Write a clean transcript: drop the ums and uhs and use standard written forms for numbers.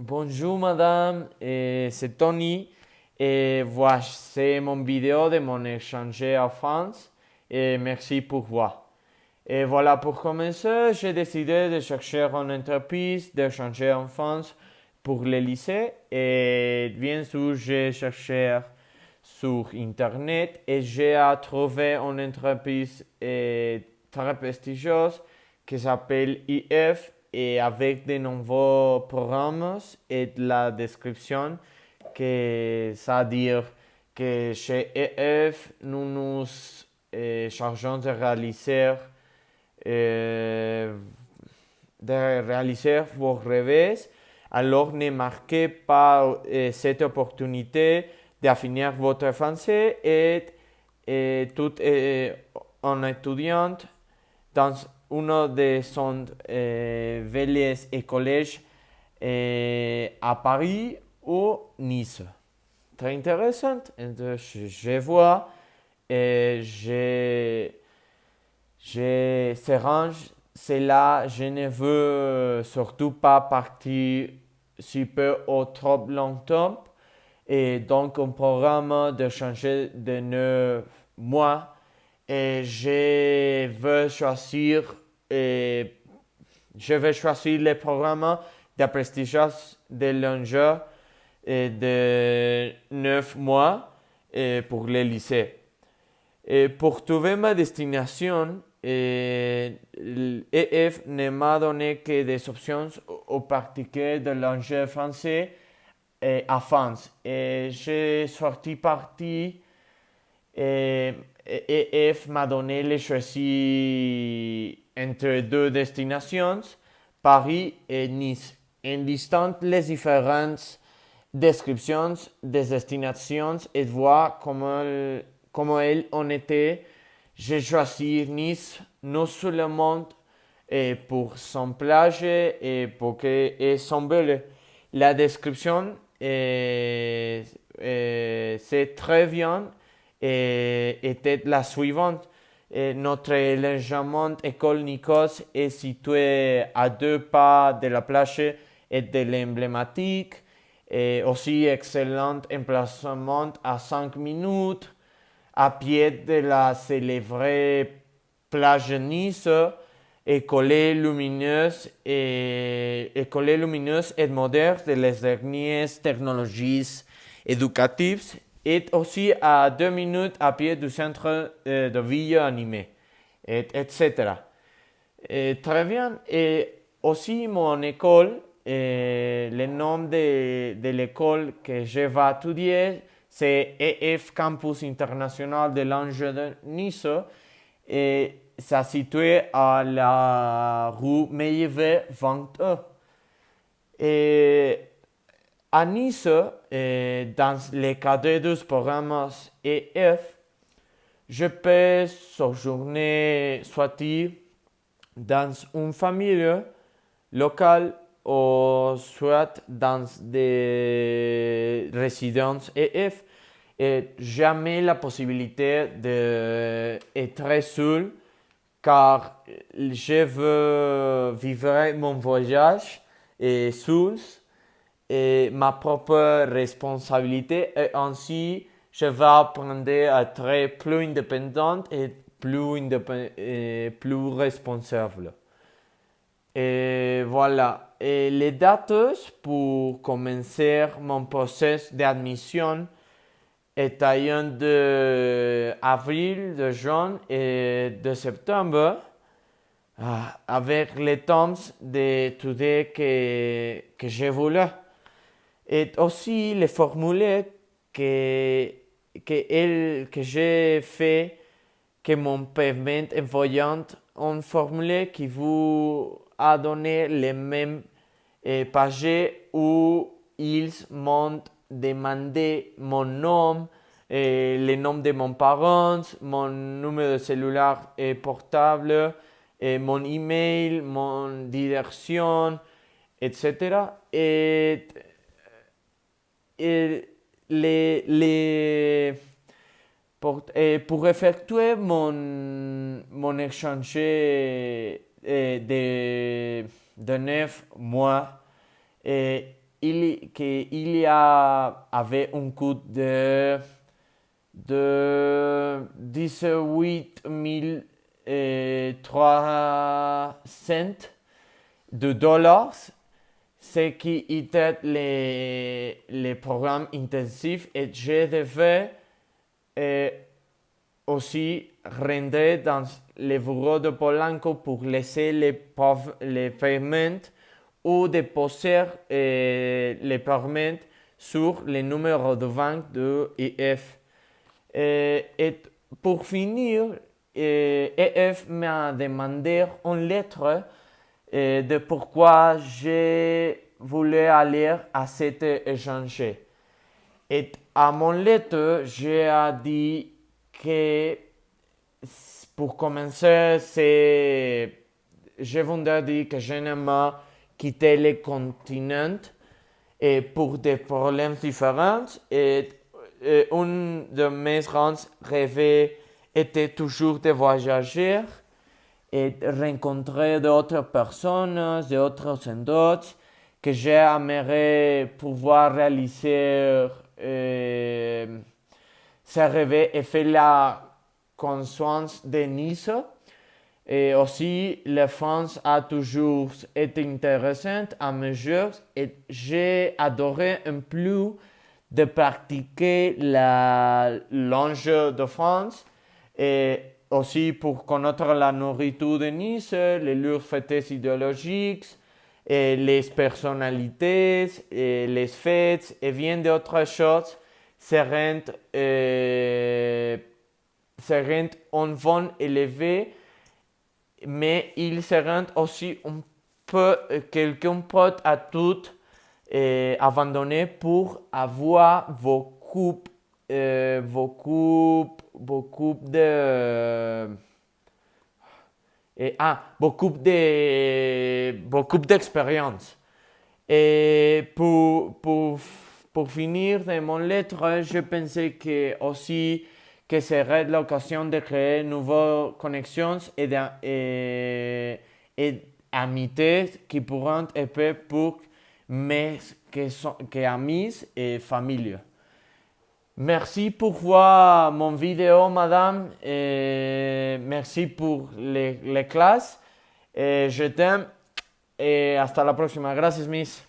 Bonjour madame, c'est Tony et voici mon vidéo de mon échange en France et merci pour voir. Et voilà, pour commencer, j'ai décidé de chercher une entreprise d'échanger en France pour le lycée et bien sûr j'ai cherché sur internet et j'ai trouvé une entreprise très prestigieuse qui s'appelle IF et avec de nouveaux programmes et de la description que ça veut dire que chez EF nous nous chargeons euh, de réaliser vos rêves. Alors ne manquez pas cette opportunité d'affiner votre français et tout en étudiant dans une de son belles collèges à Paris ou Nice. Très intéressant. Je vois et je range cela. Je ne veux surtout pas partir super ou trop longtemps. Et donc, un programme de changer de 9 mois. Et et je vais choisir le programme de prestigieux de longueur et de 9 mois pour le lycée. Et pour trouver ma destination, l'EF ne m'a donné que des options au pratiquer de l'anglais français à France. Et j'ai sorti parti et EF m'a donné le choisi entre deux destinations, Paris et Nice. En listant les différentes descriptions des destinations et voir comment elles en étaient, j'ai choisi Nice non seulement pour son plage et pour que et son bel. La description c'est très bien et était la suivante. Notre légèrement école Nikos est située à 2 pas de la plage et de l'emblématique. Et aussi excellent emplacement à 5 minutes à pied de la célèbre plage Nice, école lumineuse et moderne de les dernières technologies éducatives et aussi à 2 minutes à pied du centre de ville animé, etc. Très bien. Et aussi mon école, le nom de l'école que je vais étudier, c'est EF Campus International de l'Ange de Nice. Et ça situé à la rue Meillet 21. Et à Nice, dans le cadre des programmes EF, je peux séjourner soit dans une famille locale ou soit dans des résidences EF et jamais la possibilité d'être seul car je veux vivre mon voyage et seul et ma propre responsabilité et ainsi je vais apprendre à être plus indépendant et plus responsable. Et voilà. Et les dates pour commencer mon processus d'admission est de avril, de juin et de septembre avec les temps d'études que je voulais. Et aussi les formules que, que j'ai fait que m'ont permis d'envoyer un formulaire qui vous a donné les mêmes pages où ils m'ont demandé mon nom, le nom de mon parent, mon numéro de cellulaire et portable, mon email, mon direction, etc. Et pour effectuer mon échange de 9 mois, qu'il y avait un coût de 18 300 de dollars, ce qui était les programmes intensifs, et je devais aussi rentrer dans le bureau de Polanco pour laisser les paiements ou déposer les paiements sur le numéro de banque de EF. Et pour finir, EF m'a demandé une lettre de pourquoi je voulais aller à cet échange. Et à mon lettre, j'ai dit que pour commencer, je voudrais dire que je n'aime pas quitter le continent et pour des problèmes différents. Et un de mes grands rêves était toujours de voyager et rencontrer d'autres personnes, d'autres endroits que j'aimerais pouvoir réaliser ces rêves et faire la conscience de Nice. Et aussi, la France a toujours été intéressante à mes yeux et j'ai adoré un peu de pratiquer la langue de France et aussi pour connaître la nourriture de Nice, leurs fêtes idéologiques, et les personnalités, et les fêtes et bien d'autres choses se rendent un vent élevé, mais ils se rendent aussi un peu, quelqu'un peut à tout abandonner pour avoir beaucoup d'expérience. Et pour finir de mon lettre, je pensais que aussi que serait l'occasion de créer de nouvelles connexions et amitiés qui pourront être pour mes amis et famille. Merci pour voir mon vidéo, madame, et merci pour les classes. Je t'aime et hasta la próxima. Gracias, Miss.